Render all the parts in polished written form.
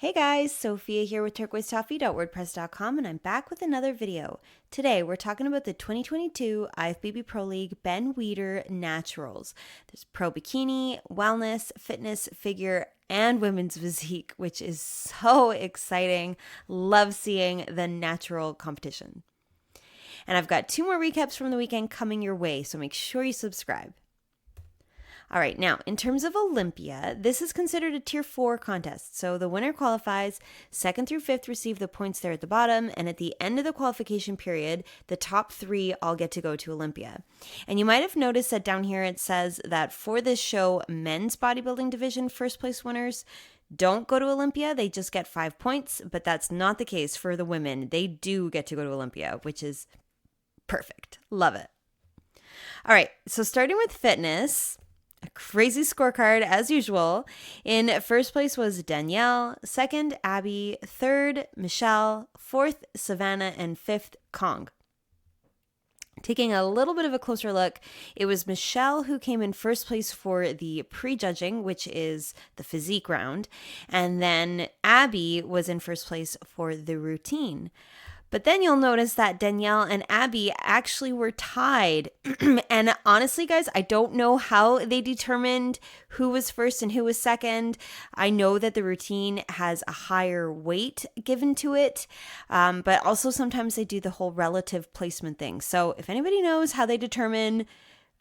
Hey guys, Sophia here with turquoisetoffee.wordpress.com, and I'm back with another video. Today we're talking about the 2022 IFBB Pro League Ben Weider Naturals. There's Pro Bikini, Wellness, Fitness, Figure, and Women's Physique, which is so exciting. Love seeing the natural competition. And I've got 2 more recaps from the weekend coming your way, so make sure you subscribe. All right, now in terms of Olympia, this is considered a tier 4 contest. So the winner qualifies, 2nd through 5th receive the points there at the bottom, and at the end of the qualification period, the top 3 all get to go to Olympia. And you might have noticed that down here it says that for this show, men's bodybuilding division first place winners don't go to Olympia, they just get 5 points, but that's not the case for the women. They do get to go to Olympia, which is perfect. Love it. All right, so starting with fitness, a crazy scorecard as usual. In first place was Danielle, second Abby, third Michelle, fourth Savannah, and fifth Kong. Taking a little bit of a closer look, it was Michelle who came in first place for the prejudging, which is the physique round, and then Abby was in first place for the routine. But then you'll notice that Danielle and Abby actually were tied. And honestly, guys, I don't know how they determined who was first and who was second. I know that the routine has a higher weight given to it, but also sometimes they do the whole relative placement thing. So if anybody knows how they determine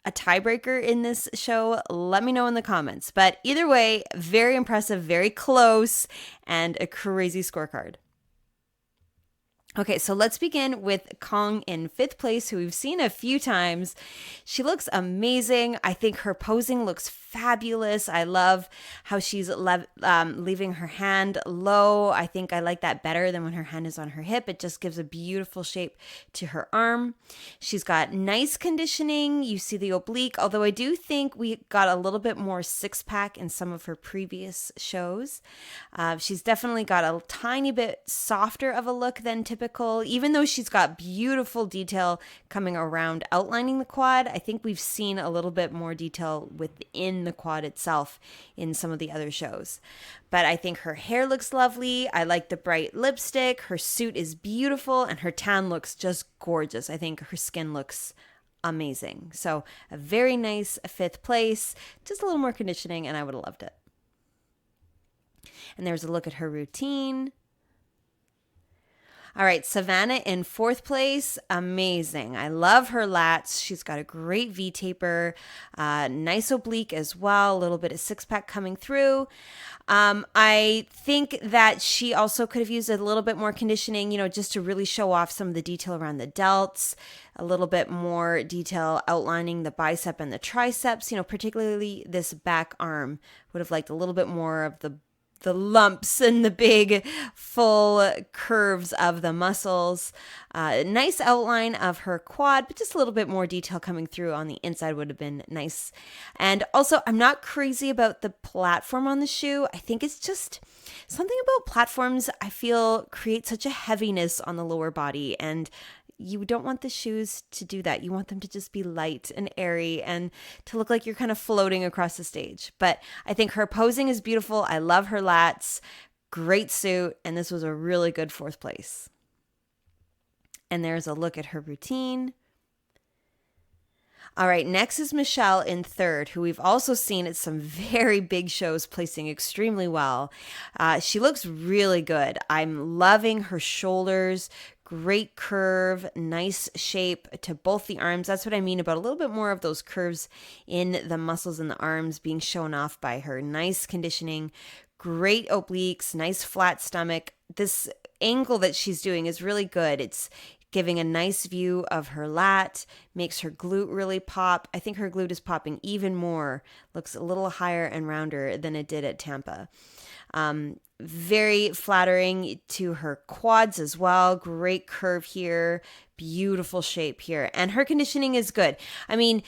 a tiebreaker in this show, let me know in the comments. But either way, very impressive, very close, and a crazy scorecard. Okay, so let's begin with Kong in 5th place, who we've seen a few times. She looks amazing. I think her posing looks fabulous. I love how she's leaving her hand low. I think I like that better than when her hand is on her hip. It just gives a beautiful shape to her arm. She's got nice conditioning. You see the oblique, although I do think we got a little bit more six-pack in some of her previous shows. She's definitely got a tiny bit softer of a look than typical, even though she's got beautiful detail coming around outlining the quad. I think we've seen a little bit more detail within the quad itself in some of the other shows. But I think her hair looks lovely. I like the bright lipstick. Her suit is beautiful, and her tan looks just gorgeous. I think her skin looks amazing. So a very nice 5th place, just a little more conditioning, and I would have loved it. And there's a look at her routine. All right, Savannah in 4th place, amazing. I love her lats. She's got a great V-taper, nice oblique as well, a little bit of six-pack coming through. I think that she also could have used a little bit more conditioning, just to really show off some of the detail around the delts, a little bit more detail outlining the bicep and the triceps, particularly this back arm. Would have liked a little bit more of the lumps and the big full curves of the muscles. Nice outline of her quad, but just a little bit more detail coming through on the inside would have been nice. And also, I'm not crazy about the platform on the shoe. I think it's just something about platforms I feel create such a heaviness on the lower body, and you don't want the shoes to do that. You want them to just be light and airy and to look like you're kind of floating across the stage. But I think her posing is beautiful. I love her lats. Great suit. And this was a really good 4th place. And there's a look at her routine. All right, next is Michelle in 3rd, who we've also seen at some very big shows placing extremely well. She looks really good. I'm loving her shoulders. Great curve, nice shape to both the arms. That's what I mean about a little bit more of those curves in the muscles in the arms being shown off by her. Nice conditioning, great obliques, nice flat stomach. This angle that she's doing is really good. It's giving a nice view of her lat, makes her glute really pop. I think her glute is popping even more. Looks a little higher and rounder than it did at Tampa. Very flattering to her quads as well. Great curve here. Beautiful shape here. And her conditioning is good. I mean,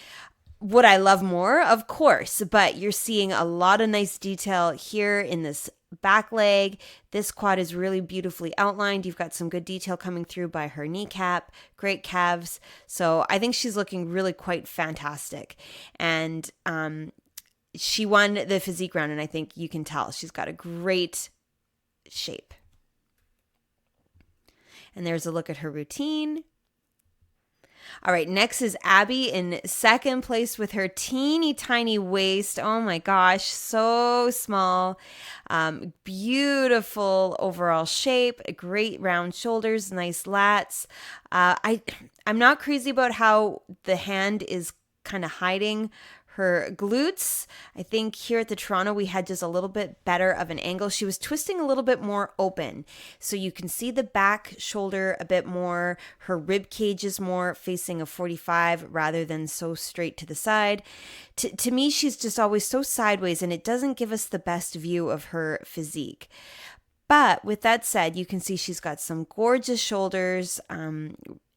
would I love more? Of course. But you're seeing a lot of nice detail here in this back leg. This quad is really beautifully outlined. You've got some good detail coming through by her kneecap. Great calves. So I think she's looking really quite fantastic. And she won the physique round, and I think you can tell she's got a great shape. And there's a look at her routine. All right, next is Abby in second place with her teeny tiny waist. Oh my gosh, so small. Beautiful overall shape, great round shoulders, nice lats. I'm not crazy about how the hand is kind of hiding her glutes. I think here at the Toronto, we had just a little bit better of an angle. She was twisting a little bit more open. So you can see the back shoulder a bit more. Her rib cage is more facing a 45 rather than so straight to the side. To me, she's just always so sideways, and it doesn't give us the best view of her physique. But with that said, you can see she's got some gorgeous shoulders,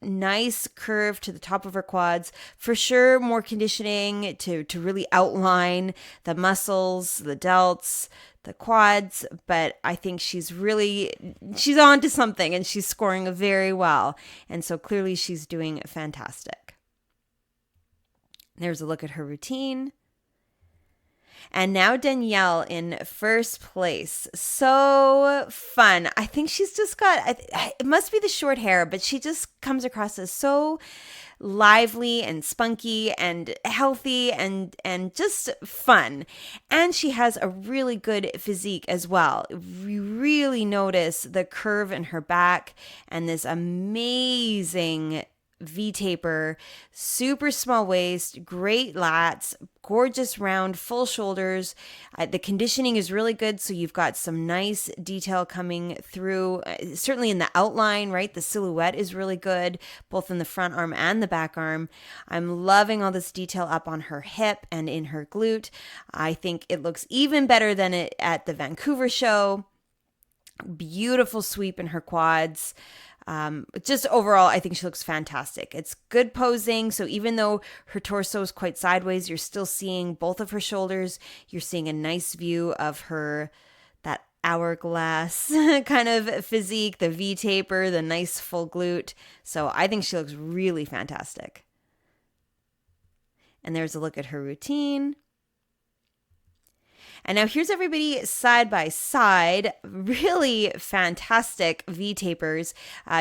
nice curve to the top of her quads. For sure, more conditioning to really outline the muscles, the delts, the quads. But I think she's on to something, and she's scoring very well. And so clearly she's doing fantastic. There's a look at her routine. And now Danielle in first place. So fun. I think she's just it must be the short hair, but she just comes across as so lively and spunky and healthy and just fun. And she has a really good physique as well. You really notice the curve in her back and this amazing V-taper, super small waist, great lats, gorgeous round, full shoulders. The conditioning is really good, so you've got some nice detail coming through, certainly in the outline, right? The silhouette is really good, both in the front arm and the back arm. I'm loving all this detail up on her hip and in her glute. I think it looks even better than it at the Vancouver show. Beautiful sweep in her quads. Just overall, I think she looks fantastic. It's good posing. So even though her torso is quite sideways, you're still seeing both of her shoulders. You're seeing a nice view of that hourglass kind of physique, the V-taper, the nice full glute. So I think she looks really fantastic. And there's a look at her routine. And now here's everybody side by side. Really fantastic V-tapers.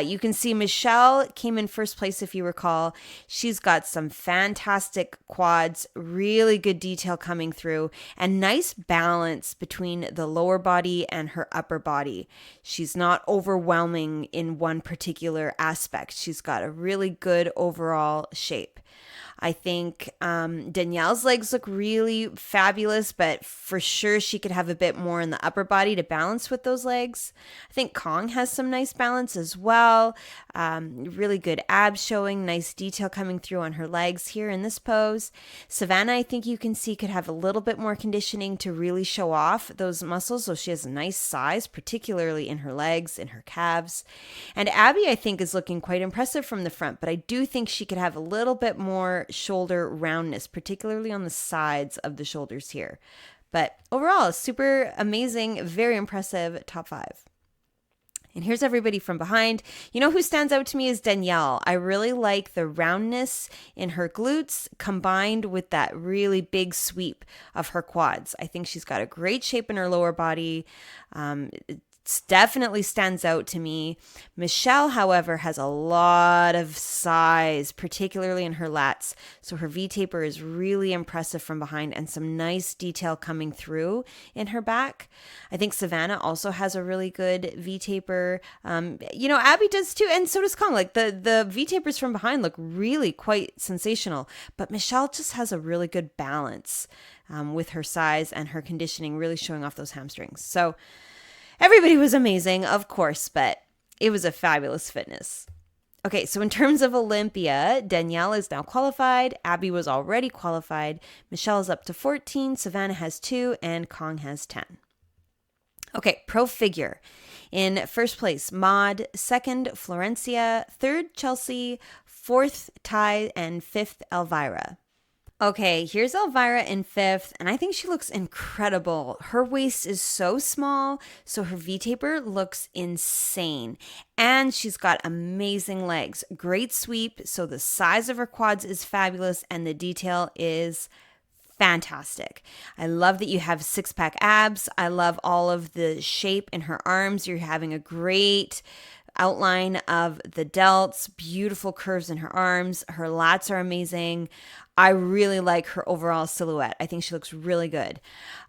You can see Michelle came in first place, if you recall. She's got some fantastic quads, really good detail coming through, and nice balance between the lower body and her upper body. She's not overwhelming in one particular aspect. She's got a really good overall shape. I think Danielle's legs look really fabulous, but for sure she could have a bit more in the upper body to balance with those legs. I think Kong has some nice balance as well. Really good abs showing, nice detail coming through on her legs here in this pose. Savannah, I think you can see, could have a little bit more conditioning to really show off those muscles, so she has a nice size, particularly in her legs, in her calves. And Abby, I think, is looking quite impressive from the front, but I do think she could have a little bit more shoulder roundness, particularly on the sides of the shoulders here. But overall, super amazing, very impressive top 5. And here's everybody from behind. You know who stands out to me is Danielle. I really like the roundness in her glutes combined with that really big sweep of her quads. I think she's got a great shape in her lower body. Definitely stands out to me. Michelle, however, has a lot of size, particularly in her lats. So her V-taper is really impressive from behind and some nice detail coming through in her back. I think Savannah also has a really good V-taper. Abby does too, and so does Kong. Like the V-tapers from behind look really quite sensational. But Michelle just has a really good balance with her size and her conditioning really showing off those hamstrings. So everybody was amazing, of course, but it was a fabulous fitness. Okay, so in terms of Olympia, Danielle is now qualified. Abby was already qualified. Michelle is up to 14. Savannah has 2, and Kong has 10. Okay, pro figure. In first place, Maud. Second, Florencia. Third, Chelsea. Fourth, Ty. And fifth, Elvira. Okay, here's Elvira in 5th, and I think she looks incredible. Her waist is so small, so her V-taper looks insane. And she's got amazing legs. Great sweep, so the size of her quads is fabulous, and the detail is fantastic. I love that you have six-pack abs. I love all of the shape in her arms. You're having a great outline of the delts, beautiful curves in her arms. Her lats are amazing. I really like her overall silhouette. I think she looks really good.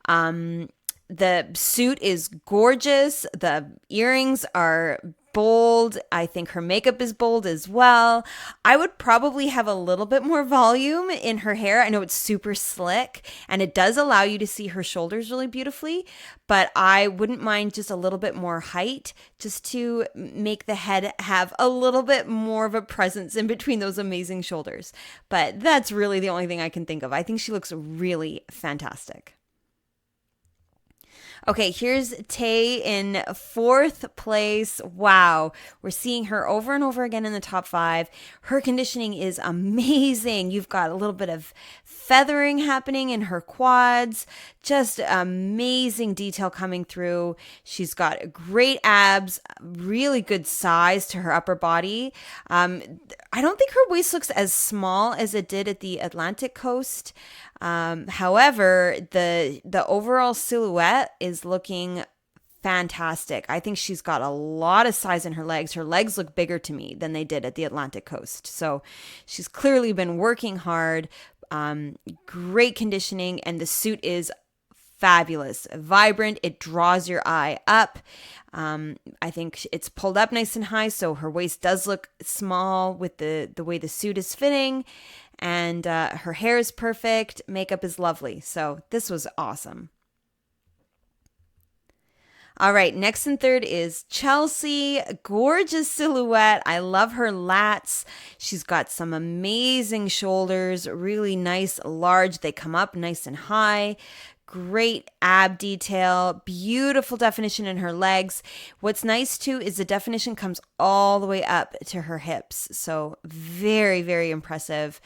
The suit is gorgeous. The earrings are bold. I think her makeup is bold as well. I would probably have a little bit more volume in her hair. I know it's super slick and it does allow you to see her shoulders really beautifully, but I wouldn't mind just a little bit more height just to make the head have a little bit more of a presence in between those amazing shoulders. But that's really the only thing I can think of. I think she looks really fantastic. Okay, here's Tay in fourth place. Wow. We're seeing her over and over again in the top 5. Her conditioning is amazing. You've got a little bit of feathering happening in her quads. Just amazing detail coming through. She's got great abs, really good size to her upper body. I don't think her waist looks as small as it did at the Atlantic coast. However, the overall silhouette is looking fantastic. I think she's got a lot of size in her legs. Her legs look bigger to me than they did at the Atlantic coast. So she's clearly been working hard. Great conditioning, and the suit is fabulous, vibrant. It draws your eye up. I think it's pulled up nice and high, so her waist does look small with the way the suit is fitting. And her hair is perfect. Makeup is lovely. So this was awesome. All right, next and third is Chelsea. Gorgeous silhouette. I love her lats. She's got some amazing shoulders, really nice, large. They come up nice and high. Great ab detail, beautiful definition in her legs. What's nice too is the definition comes all the way up to her hips. So very, very impressive.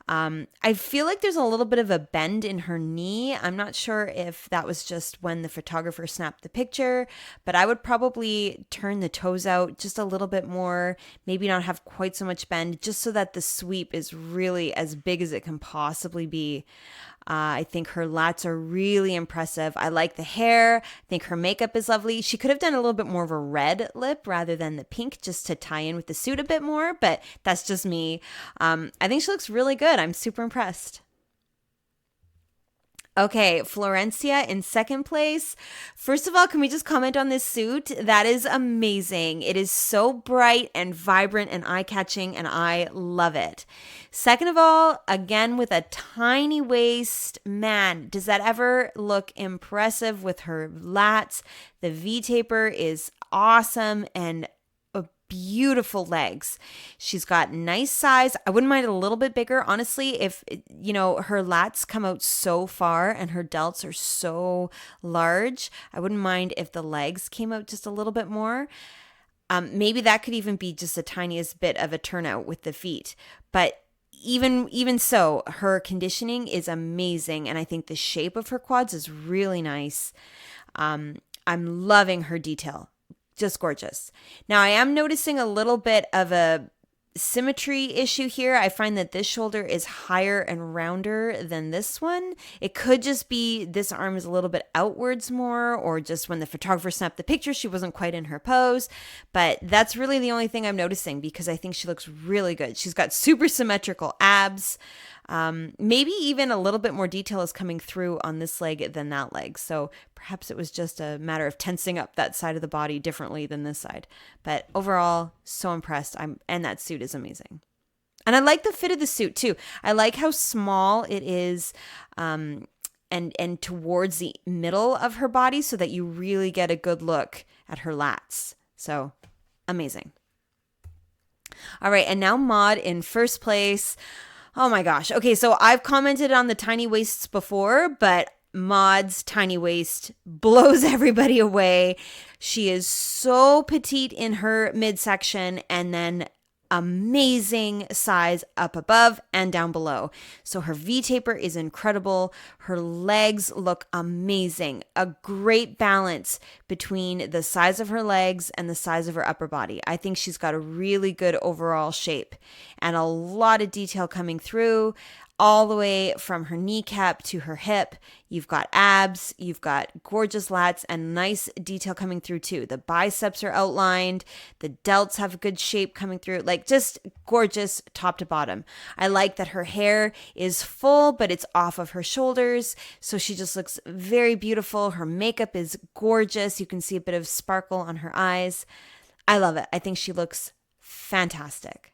I feel like there's a little bit of a bend in her knee. I'm not sure if that was just when the photographer snapped the picture, but I would probably turn the toes out just a little bit more, maybe not have quite so much bend, just so that the sweep is really as big as it can possibly be. I think her lats are really impressive. I like the hair. I think her makeup is lovely. She could have done a little bit more of a red lip rather than the pink just to tie in with the suit a bit more, but that's just me. I think she looks really good. I'm super impressed. Okay, Florencia in second place. First of all, can we just comment on this suit? That is amazing. It is so bright and vibrant and eye-catching, and I love it. Second of all, again, with a tiny waist, man, does that ever look impressive with her lats? The V-taper is awesome and beautiful legs. She's got nice size. I wouldn't mind a little bit bigger, honestly, if, her lats come out so far and her delts are so large. I wouldn't mind if the legs came out just a little bit more. Maybe that could even be just the tiniest bit of a turnout with the feet. But even so, her conditioning is amazing, and I think the shape of her quads is really nice. I'm loving her detail. Just gorgeous. Now, I am noticing a little bit of a symmetry issue here. I find that this shoulder is higher and rounder than this one. It could just be this arm is a little bit outwards more, or just when the photographer snapped the picture, she wasn't quite in her pose. But that's really the only thing I'm noticing, because I think she looks really good. She's got super symmetrical abs. Maybe even a little bit more detail is coming through on this leg than that leg. So perhaps it was just a matter of tensing up that side of the body differently than this side. But overall, so impressed. And that suit is amazing. And I like the fit of the suit too. I like how small it is, and towards the middle of her body, so that you really get a good look at her lats. So amazing. All right, and now Maud in first place. Oh my gosh. Okay, so I've commented on the tiny waists before, but Maud's tiny waist blows everybody away. She is so petite in her midsection, and then amazing size up above and down below. So her V-taper is incredible. Her legs look amazing. A great balance between the size of her legs and the size of her upper body. I think she's got a really good overall shape and a lot of detail coming through. all the way from her kneecap to her hip. You've got abs, you've got gorgeous lats, and nice detail coming through too. The biceps are outlined, the delts have a good shape coming through, like just gorgeous top to bottom. I like that her hair is full, but it's off of her shoulders, so she just looks very beautiful. Her makeup is gorgeous. You can see a bit of sparkle on her eyes. I love it. I think she looks fantastic.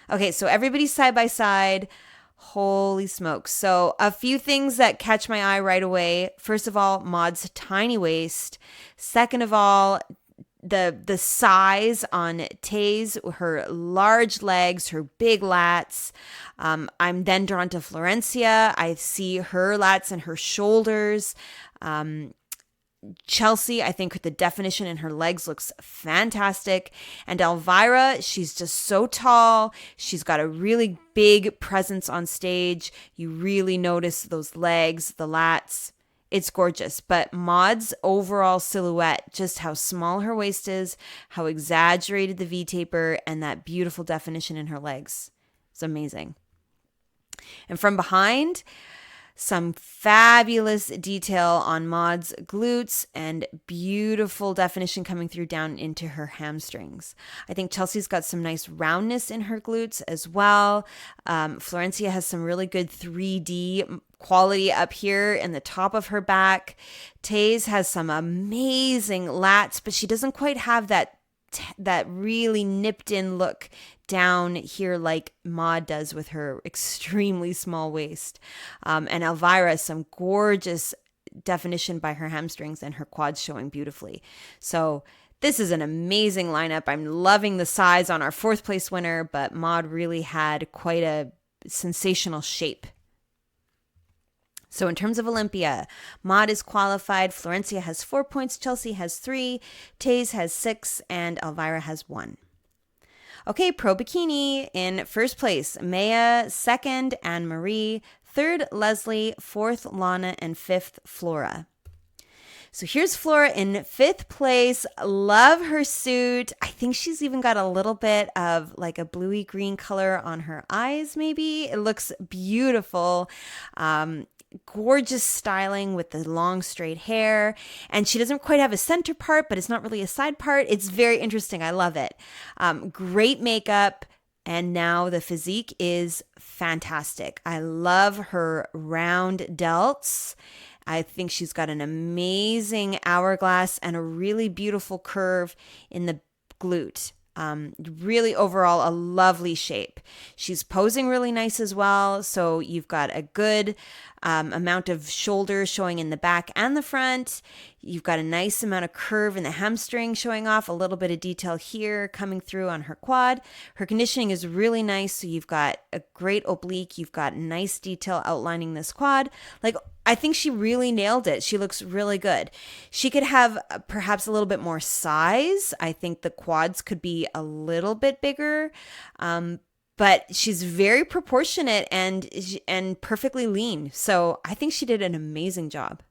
Okay, so everybody's side by side. Holy smokes. So a few things that catch my eye right away. First of all, Maud's tiny waist. Second of all, the size on Tae's, her large legs, her big lats. I'm then drawn to Florencia. I see her lats and her shoulders. Chelsea, I think the definition in her legs looks fantastic. And Elvira, she's just so tall. She's got a really big presence on stage. You really notice those legs, the lats. It's gorgeous. But Maud's overall silhouette, just how small her waist is, how exaggerated the V-taper, and that beautiful definition in her legs. It's amazing. And from behind, some fabulous detail on Maud's glutes and beautiful definition coming through down into her hamstrings. I think Chelsea's got some nice roundness in her glutes as well. Florencia has some really good 3D quality up here in the top of her back. Tae's has some amazing lats, but she doesn't quite have that really nipped in look down here like Maud does with her extremely small waist. And Elvira has some gorgeous definition by her hamstrings and her quads showing beautifully. So this is an amazing lineup. I'm loving the size on our 4th place winner, but Maud really had quite a sensational shape. So in terms of Olympia, Maud is qualified. Florencia has 4 points. Chelsea has 3. Tae's has 6. And Elvira has 1. Okay, Pro Bikini in 1st place, Maya, 2nd, Anne-Marie, 3rd, Leslie, 4th, Lana, and 5th, Flora. So here's Flora in 5th place. Love her suit. I think she's even got a little bit of like a bluey green color on her eyes, maybe. It looks beautiful. Gorgeous styling with the long straight hair, and she doesn't quite have a center part, but it's not really a side part. It's very interesting. I love it. Great makeup, and now the physique is fantastic. I love her round delts. I think she's got an amazing hourglass and a really beautiful curve in the glute. Really overall a lovely shape. She's posing really nice as well. So you've got a good amount of shoulder showing in the back and the front. You've got a nice amount of curve in the hamstring showing off, a little bit of detail here coming through on her quad. Her conditioning is really nice. So you've got a great oblique. You've got nice detail outlining this quad. Like, I think she really nailed it. She looks really good. She could have perhaps a little bit more size. I think the quads could be a little bit bigger. But she's very proportionate and perfectly lean. So I think she did an amazing job.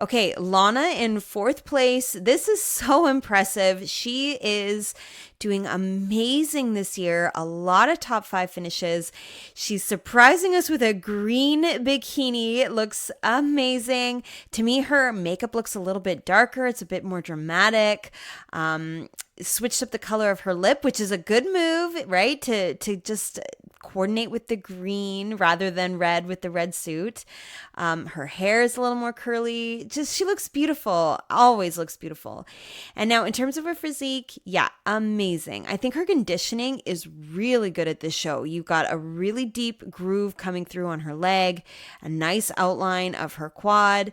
Okay, Lana in 4th place. This is so impressive. She is doing amazing this year. A lot of top 5 finishes. She's surprising us with a green bikini. It looks amazing. To me, her makeup looks a little bit darker. It's a bit more dramatic. Switched up the color of her lip, which is a good move, right? To just coordinate with the green rather than red with the red suit. Her hair is a little more curly. Just, she looks beautiful. Always looks beautiful. And now in terms of her physique, yeah, amazing. I think her conditioning is really good at this show. You've got a really deep groove coming through on her leg, a nice outline of her quad.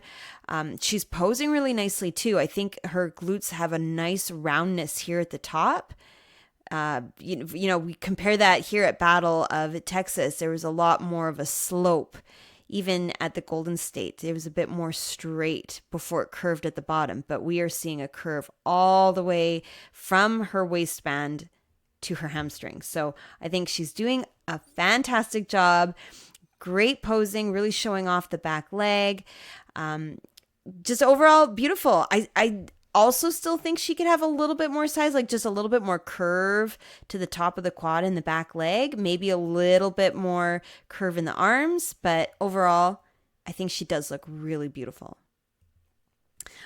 She's posing really nicely too. I think her glutes have a nice roundness here at the top. You know, we compare that here at Battle of Texas. There was a lot more of a slope. Even at the Golden State, it was a bit more straight before it curved at the bottom. But we are seeing a curve all the way from her waistband to her hamstrings. So I think she's doing a fantastic job. Great posing, really showing off the back leg. Just overall beautiful. I also still think she could have a little bit more size, like just a little bit more curve to the top of the quad and the back leg, maybe a little bit more curve in the arms, but overall, I think she does look really beautiful.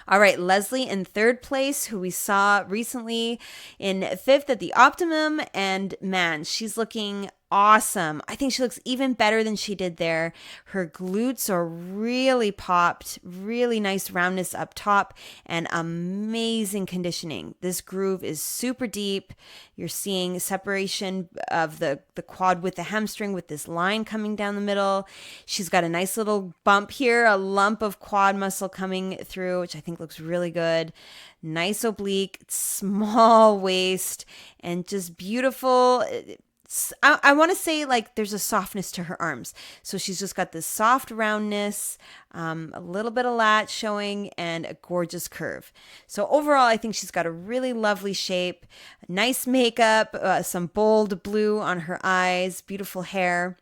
All right, Leslie in third place, who we saw recently in fifth at the Optimum. And man, she's looking awesome. I think she looks even better than she did there. Her glutes are really popped, really nice roundness up top, and amazing conditioning. This groove is super deep. You're seeing separation of the quad with the hamstring with this line coming down the middle. She's got a nice little bump here, a lump of quad muscle coming through, which I think looks really good. Nice oblique, small waist, and just beautiful. I want to say like there's a softness to her arms. So she's just got this soft roundness, a little bit of lat showing, and a gorgeous curve. So overall, I think she's got a really lovely shape, nice makeup, some bold blue on her eyes, beautiful hair.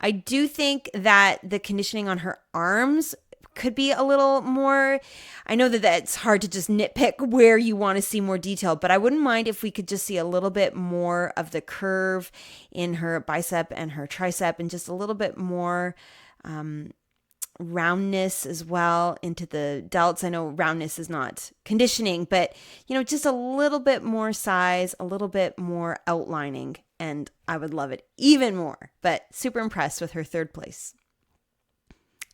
I do think that the conditioning on her arms could be a little more. I know that that's hard to just nitpick where you want to see more detail, but I wouldn't mind if we could just see a little bit more of the curve in her bicep and her tricep, and just a little bit more roundness as well into the delts. I know roundness is not conditioning, but just a little bit more size, a little bit more outlining, and I would love it even more. But super impressed with her third place.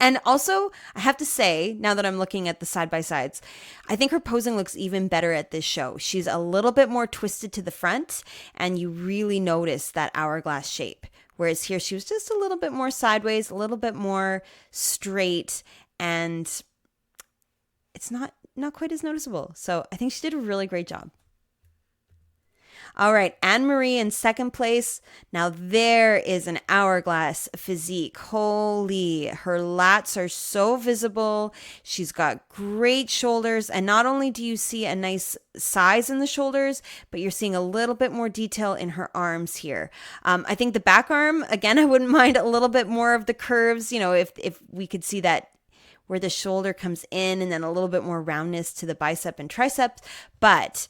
And also, I have to say, now that I'm looking at the side-by-sides, I think her posing looks even better at this show. She's a little bit more twisted to the front, and you really notice that hourglass shape. Whereas here, she was just a little bit more sideways, a little bit more straight, and it's not quite as noticeable. So I think she did a really great job. All right, Anne-Marie in second place. Now there is an hourglass physique. Holy, her lats are so visible. She's got great shoulders. And not only do you see a nice size in the shoulders, but you're seeing a little bit more detail in her arms here. I think the back arm, again, I wouldn't mind a little bit more of the curves. If we could see that where the shoulder comes in, and then a little bit more roundness to the bicep and triceps. But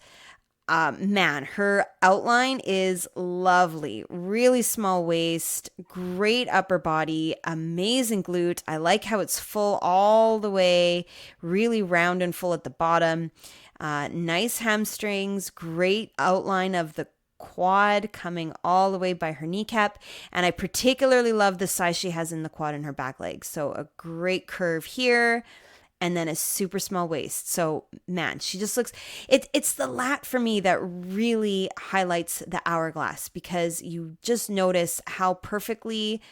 man, her outline is lovely. Really small waist, great upper body, amazing glute. I like how it's full all the way, really round and full at the bottom. Nice hamstrings, great outline of the quad coming all the way by her kneecap. And I particularly love the size she has in the quad and her back leg. So a great curve here, and then a super small waist. So man, she just looks, it's the lat for me that really highlights the hourglass, because you just notice how perfectly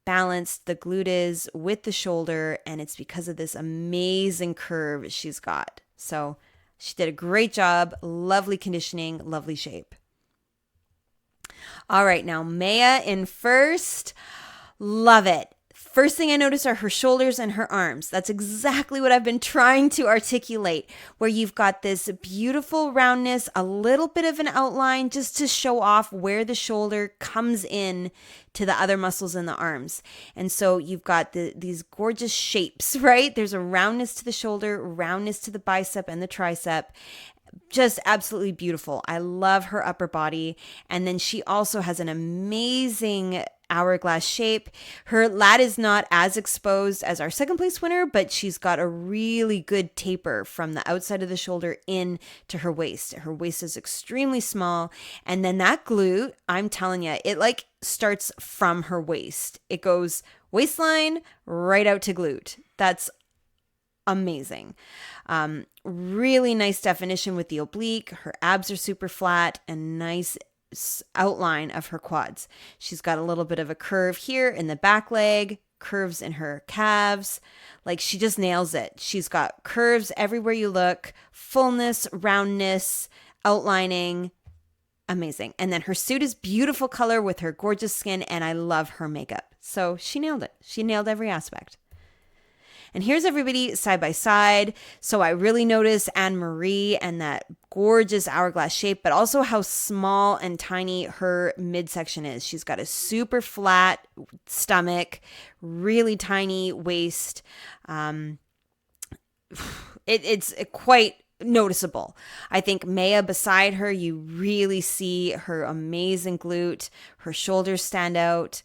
balanced the glute is with the shoulder, and it's because of this amazing curve she's got. So she did a great job, lovely conditioning, lovely shape. All right, now Maya in first, love it. First thing I notice are her shoulders and her arms. That's exactly what I've been trying to articulate, where you've got this beautiful roundness, a little bit of an outline just to show off where the shoulder comes in to the other muscles in the arms. And so you've got these gorgeous shapes, right? There's a roundness to the shoulder, roundness to the bicep and the tricep. Just absolutely beautiful. I love her upper body. And then she also has an amazing hourglass shape. Her lat is not as exposed as our second place winner, but she's got a really good taper from the outside of the shoulder in to her waist. Her waist is extremely small. And then that glute, I'm telling you, it like starts from her waist. It goes waistline right out to glute. That's amazing. Really nice definition with the oblique. Her abs are super flat, and nice outline of her quads. She's got a little bit of a curve here in the back leg, curves in her calves. Like, she just nails it. She's got curves everywhere you look, fullness, roundness, outlining. Amazing. And then her suit is beautiful color with her gorgeous skin, and I love her makeup. So she nailed it. She nailed every aspect. And here's everybody side by side. So I really notice Anne-Marie and that gorgeous hourglass shape, but also how small and tiny her midsection is. She's got a super flat stomach, really tiny waist. It's quite noticeable. I think Maya beside her, you really see her amazing glute. Her shoulders stand out.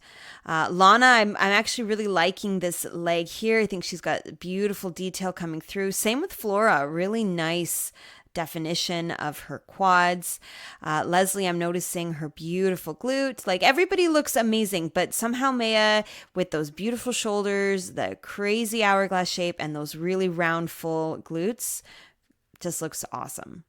Lana, I'm actually really liking this leg here. I think she's got beautiful detail coming through. Same with Flora, really nice definition of her quads. Leslie, I'm noticing her beautiful glute. Like everybody looks amazing, but somehow Maya with those beautiful shoulders, the crazy hourglass shape, and those really round, full glutes just looks awesome.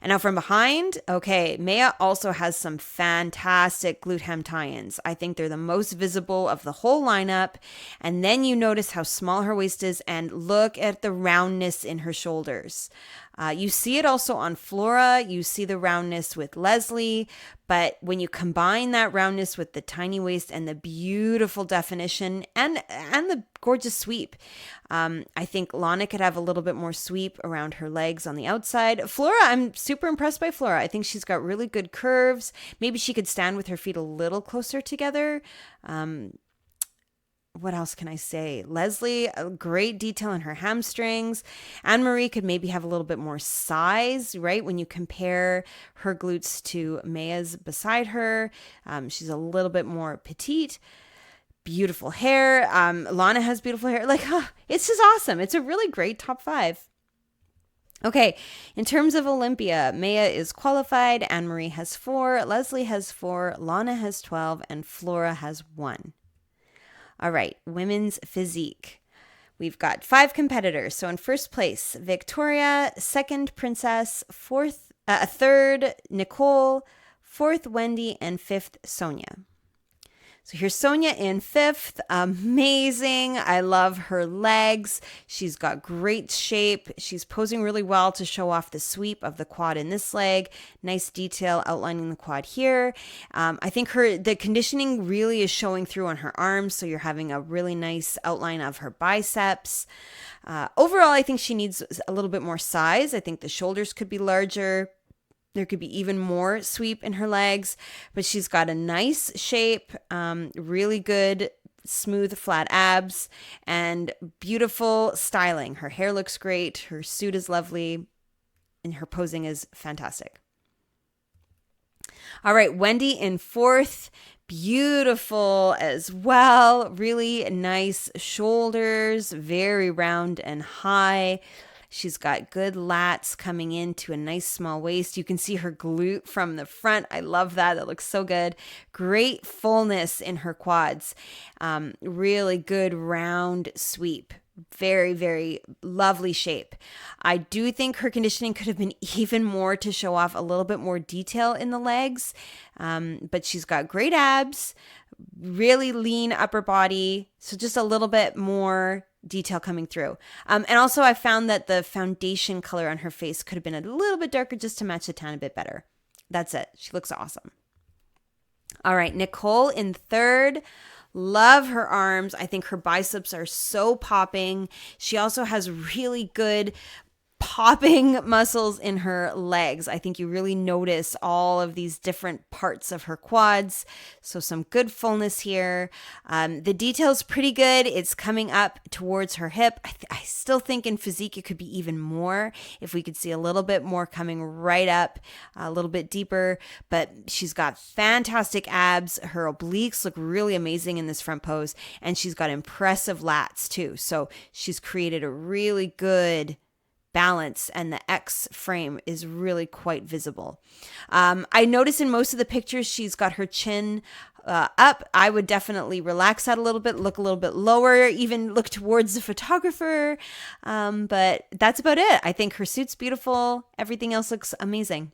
And now from behind, okay, Maya also has some fantastic glute hem tie-ins. I think they're the most visible of the whole lineup. And then you notice how small her waist is and look at the roundness in her shoulders. You see it also on Flora. You see the roundness with Leslie. But when you combine that roundness with the tiny waist and the beautiful definition and the gorgeous sweep, I think Lana could have a little bit more sweep around her legs on the outside. Flora, I'm super impressed by Flora. I think she's got really good curves. Maybe she could stand with her feet a little closer together. What else can I say? Leslie, a great detail in her hamstrings. Anne-Marie could maybe have a little bit more size, right? When you compare her glutes to Maya's beside her, she's a little bit more petite. Beautiful hair. Lana has beautiful hair. Like, it's just awesome. It's a really great top 5. Okay, in terms of Olympia, Maya is qualified. Anne-Marie has 4. Leslie has 4. Lana has 12. And Flora has 1. All right, women's physique. We've got 5 competitors. So in first place, Victoria. Second, Princess. Third, Nicole. Fourth, Wendy. And fifth, Sonia. So here's Sonia in 5th. Amazing. I love her legs. She's got great shape. She's posing really well to show off the sweep of the quad in this leg. Nice detail outlining the quad here. I think the conditioning really is showing through on her arms. So you're having a really nice outline of her biceps. Overall, I think she needs a little bit more size. I think the shoulders could be larger. There could be even more sweep in her legs, but she's got a nice shape, really good, smooth, flat abs, and beautiful styling. Her hair looks great. Her suit is lovely, and her posing is fantastic. All right, Wendy in 4th. Beautiful as well. Really nice shoulders, very round and high. She's got good lats coming into a nice small waist. You can see her glute from the front. I love that. That looks so good. Great fullness in her quads. Really good round sweep. Very, very lovely shape. I do think her conditioning could have been even more to show off a little bit more detail in the legs. But she's got great abs, really lean upper body. So just a little bit more detail coming through. And also I found that the foundation color on her face could have been a little bit darker just to match the tan a bit better. That's it. She looks awesome. All right, Nicole in 3rd. Love her arms. I think her biceps are so popping. She also has really good popping muscles in her legs. I think you really notice all of these different parts of her quads. So some good fullness here. The detail's pretty good. It's coming up towards her hip. I still think in Physique it could be even more if we could see a little bit more coming right up, a little bit deeper. But she's got fantastic abs. Her obliques look really amazing in this front pose. And she's got impressive lats too. So she's created a really good balance, and the X frame is really quite visible. I notice in most of the pictures she's got her chin up. I would definitely relax that a little bit, look a little bit lower, even look towards the photographer. But that's about it. I think her suit's beautiful. Everything else looks amazing.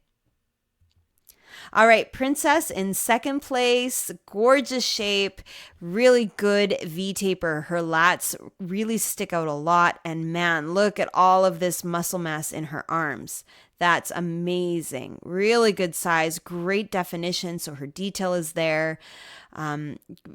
All right, Princess in 2nd place, gorgeous shape, really good V-taper. Her lats really stick out a lot. And man, look at all of this muscle mass in her arms. That's amazing. Really good size, great definition. So her detail is there.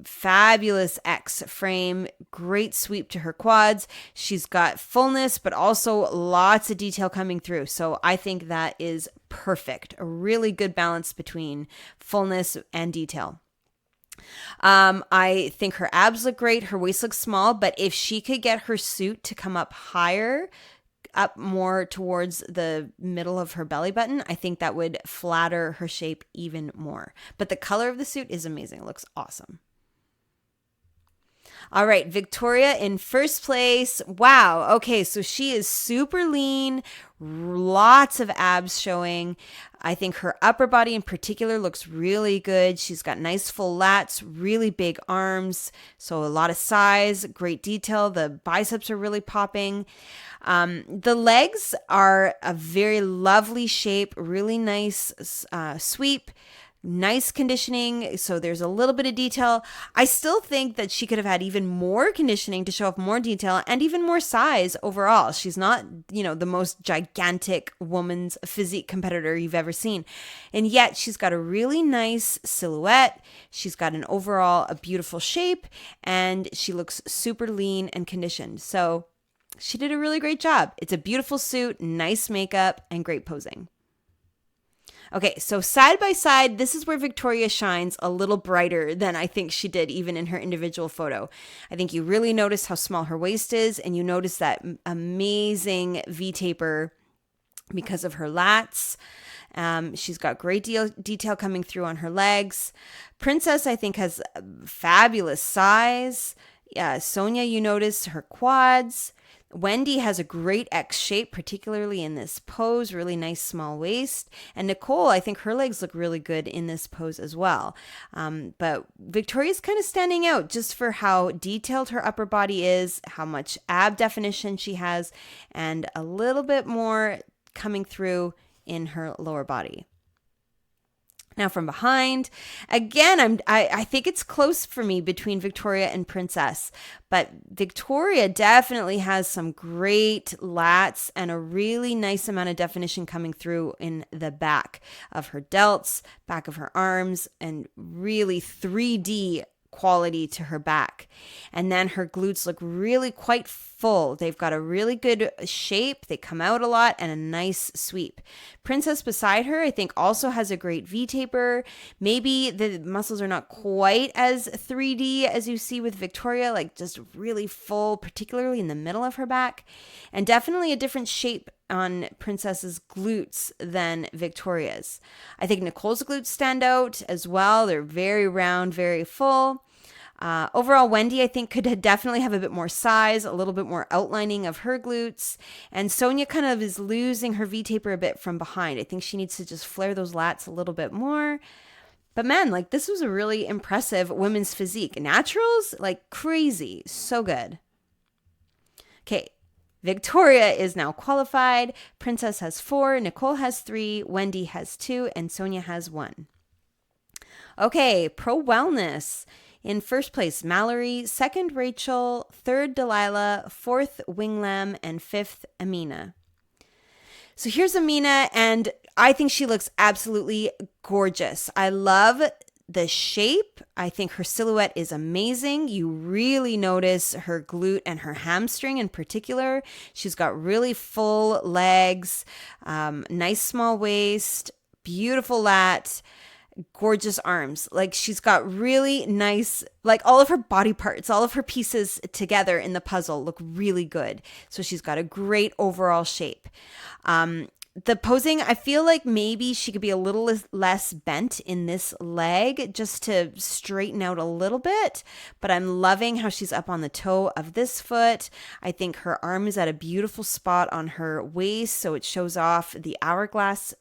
Fabulous X frame, great sweep to her quads. She's got fullness, but also lots of detail coming through. So I think that is perfect. A really good balance between fullness and detail. I think her abs look great. Her waist looks small, but if she could get her suit to come up higher, up more towards the middle of her belly button, I think that would flatter her shape even more. But the color of the suit is amazing. It looks awesome. All right, Victoria in first place. Wow. Okay, so she is super lean, lots of abs showing. I think her upper body in particular looks really good. She's got nice full lats, really big arms, so a lot of size, great detail. The biceps are really popping. The legs are a very lovely shape, really nice sweep. Nice conditioning, so there's a little bit of detail. I still think that she could have had even more conditioning to show off more detail and even more size overall. She's not, the most gigantic woman's physique competitor you've ever seen. And yet she's got a really nice silhouette. She's got a beautiful shape, and she looks super lean and conditioned. So she did a really great job. It's a beautiful suit, nice makeup, and great posing. Okay, so side by side, this is where Victoria shines a little brighter than I think she did even in her individual photo. I think you really notice how small her waist is, and you notice that amazing V-taper because of her lats. She's got great detail coming through on her legs. Princess, I think, has fabulous size. Sonia, you notice her quads. Wendy has a great X shape, particularly in this pose, really nice small waist. And Nicole, I think her legs look really good in this pose as well. But Victoria's kind of standing out just for how detailed her upper body is, how much ab definition she has, and a little bit more coming through in her lower body. Now from behind, again, I think it's close for me between Victoria and Princess, but Victoria definitely has some great lats and a really nice amount of definition coming through in the back of her delts, back of her arms, and really 3D quality to her back. And then her glutes look really quite full. They've got a really good shape. They come out a lot and a nice sweep. Princess beside her, I think, also has a great V-taper. Maybe the muscles are not quite as 3D as you see with Victoria, like just really full, particularly in the middle of her back. And definitely a different shape on Princess's glutes than Victoria's. I think Nicole's glutes stand out as well. They're very round, very full. Overall, Wendy, I think, could definitely have a bit more size, a little bit more outlining of her glutes. And Sonia kind of is losing her V-taper a bit from behind. I think she needs to just flare those lats a little bit more. But man, like, this was a really impressive women's physique. Naturals, like crazy. So good. Okay. Victoria is now qualified. Princess has 4, Nicole has 3, Wendy has 2, and Sonia has 1. Okay, pro wellness. In first place, Mallory. Second, Rachel. Third, Delilah. Fourth, Winglam. And fifth, Amina. So here's Amina, and I think she looks absolutely gorgeous. I love the shape. I think her silhouette is amazing. You really notice her glute and her hamstring in particular. She's got really full legs, nice small waist, beautiful lat, gorgeous arms. Like, she's got really nice, like, all of her body parts, all of her pieces together in the puzzle look really good. So she's got a great overall shape. The posing, I feel like maybe she could be a little less bent in this leg just to straighten out a little bit, but I'm loving how she's up on the toe of this foot. I think her arm is at a beautiful spot on her waist, so it shows off the hourglass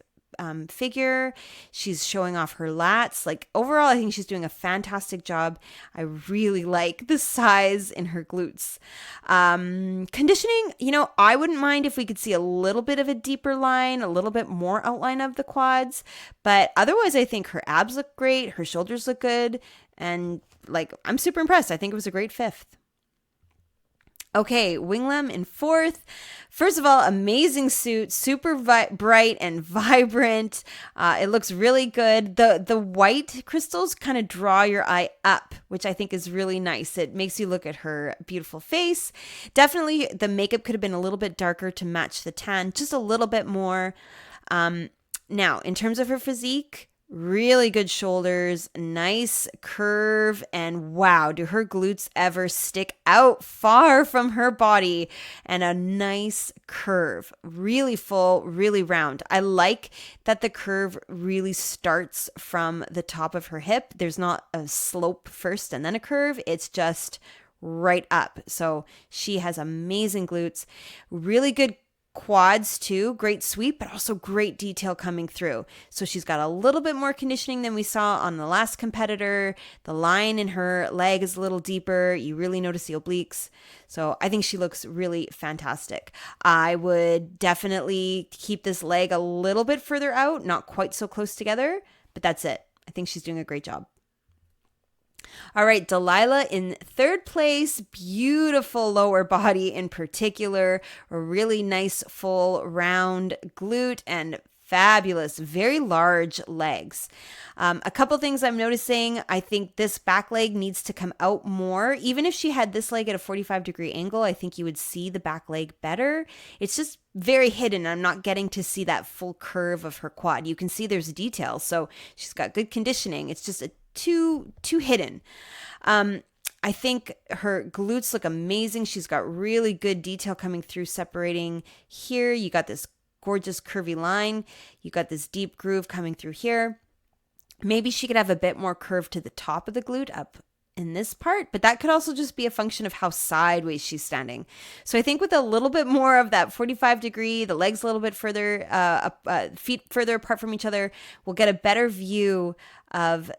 figure. She's showing off her lats. Like, overall, I think she's doing a fantastic job. I really like the size in her glutes. Conditioning, I wouldn't mind if we could see a little bit of a deeper line, a little bit more outline of the quads, but otherwise I think her abs look great, her shoulders look good, and I'm super impressed. I think it was a great 5th. Okay, Winglam in 4th. First of all, amazing suit, super bright and vibrant. It looks really good. The white crystals kind of draw your eye up, which I think is really nice. It makes you look at her beautiful face. Definitely the makeup could have been a little bit darker to match the tan, just a little bit more. Now, in terms of her physique, Really good shoulders, nice curve, and wow, do her glutes ever stick out far from her body, and a nice curve. Really full, really round. I like that the curve really starts from the top of her hip. There's not a slope first and then a curve, it's just right up. So she has amazing glutes, really good quads too, great sweep, but also great detail coming through. So she's got a little bit more conditioning than we saw on the last competitor. The line in her leg is a little deeper. You really notice the obliques. So I think she looks really fantastic. I would definitely keep this leg a little bit further out, not quite so close together, but that's it. I think she's doing a great job. All right, Delilah in third place. Beautiful lower body in particular. A really nice full round glute and fabulous, very large legs. A couple things I'm noticing. I think this back leg needs to come out more. Even if she had this leg at a 45-degree angle, I think you would see the back leg better. It's just very hidden. I'm not getting to see that full curve of her quad. You can see there's detail. So she's got good conditioning. It's just too hidden. I think her glutes look amazing. She's got really good detail coming through, separating here. You got this gorgeous curvy line. You got this deep groove coming through here. Maybe she could have a bit more curve to the top of the glute up in this part, but that could also just be a function of how sideways she's standing. So I think with a little bit more of that 45-degree, the legs a little bit further, feet further apart from each other, we'll get a better view of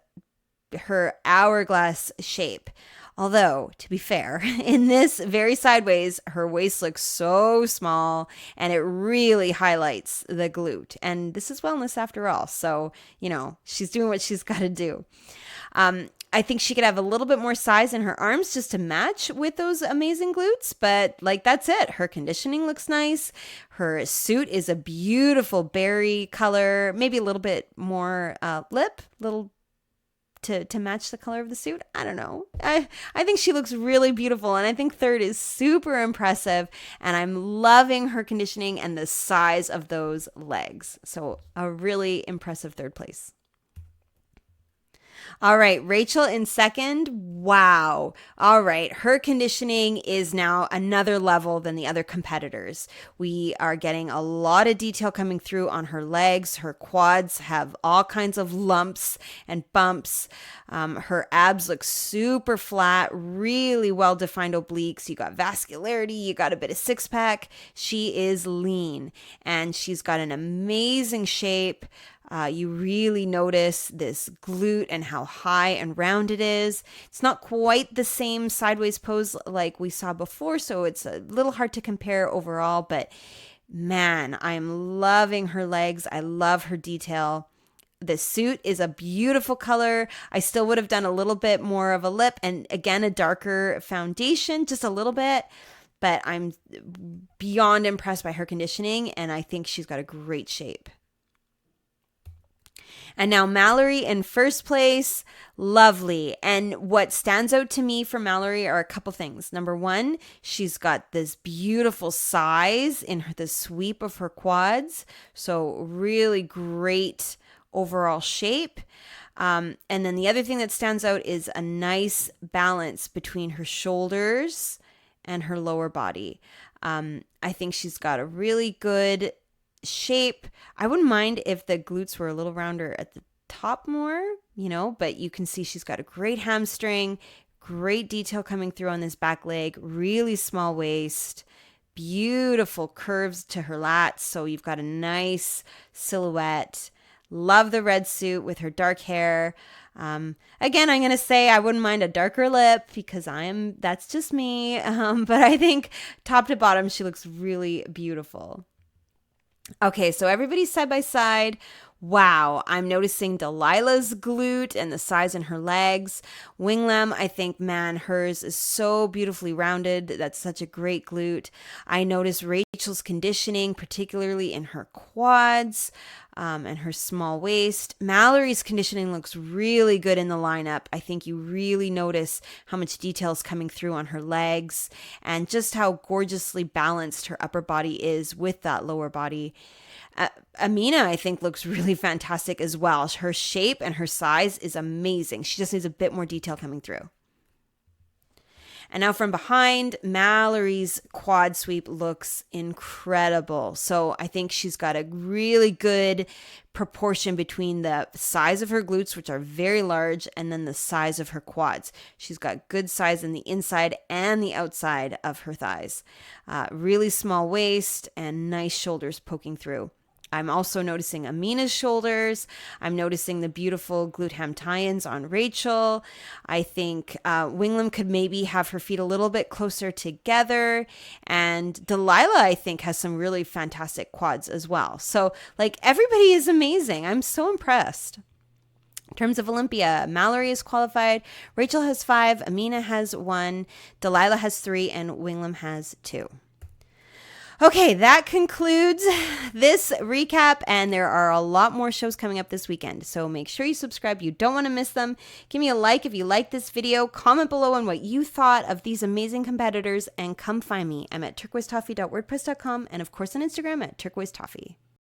her hourglass shape. Although, to be fair, in this very sideways, her waist looks so small and it really highlights the glute. And this is wellness after all. So, she's doing what she's got to do. I think she could have a little bit more size in her arms just to match with those amazing glutes. But that's it. Her conditioning looks nice. Her suit is a beautiful berry color, maybe a little bit more lip, little to match the color of the suit. I don't know. I think she looks really beautiful, and I think third is super impressive, and I'm loving her conditioning and the size of those legs. So a really impressive third place. All right, Rachel in second. Wow. All right, her conditioning is now another level than the other competitors. We are getting a lot of detail coming through on her legs. Her quads have all kinds of lumps and bumps. Her abs look super flat, really well-defined obliques. You got vascularity, you got a bit of six-pack. She is lean, and she's got an amazing shape. You really notice this glute and how high and round it is. It's not quite the same sideways pose like we saw before, so it's a little hard to compare overall, but man, I'm loving her legs. I love her detail. The suit is a beautiful color. I still would have done a little bit more of a lip and again, a darker foundation, just a little bit, but I'm beyond impressed by her conditioning, and I think she's got a great shape. And now Mallory in first place, lovely. And what stands out to me for Mallory are a couple things. Number one, she's got this beautiful size in the sweep of her quads. So really great overall shape. And then the other thing that stands out is a nice balance between her shoulders and her lower body. I think she's got a really good shape. I wouldn't mind if the glutes were a little rounder at the top more, but you can see she's got a great hamstring, great detail coming through on this back leg, really small waist, beautiful curves to her lats. So you've got a nice silhouette. Love the red suit with her dark hair. Again, I'm going to say I wouldn't mind a darker lip because that's just me. But I think top to bottom, she looks really beautiful. Okay, so everybody's side by side. Wow, I'm noticing Delilah's glute and the size in her legs. Winglam, I think, man, hers is so beautifully rounded. That's such a great glute. I notice Rachel Rachel's conditioning, particularly in her quads and her small waist. Mallory's conditioning looks really good in the lineup. I think you really notice how much detail is coming through on her legs and just how gorgeously balanced her upper body is with that lower body. Amina, I think, looks really fantastic as well. Her shape and her size is amazing. She just needs a bit more detail coming through. And now from behind, Mallory's quad sweep looks incredible. So I think she's got a really good proportion between the size of her glutes, which are very large, and then the size of her quads. She's got good size in the inside and the outside of her thighs. Really small waist and nice shoulders poking through. I'm also noticing Amina's shoulders. I'm noticing the beautiful glute ham tie-ins on Rachel. I think Winglam could maybe have her feet a little bit closer together. And Delilah, I think, has some really fantastic quads as well. So, like, everybody is amazing. I'm so impressed. In terms of Olympia, Mallory is qualified. Rachel has 5. Amina has 1. Delilah has 3. And Winglam has 2. Okay, that concludes this recap, and there are a lot more shows coming up this weekend, so make sure you subscribe. You don't want to miss them. Give me a like if you like this video. Comment below on what you thought of these amazing competitors, and come find me. I'm at turquoisetoffee.wordpress.com, and of course on Instagram at turquoisetoffee.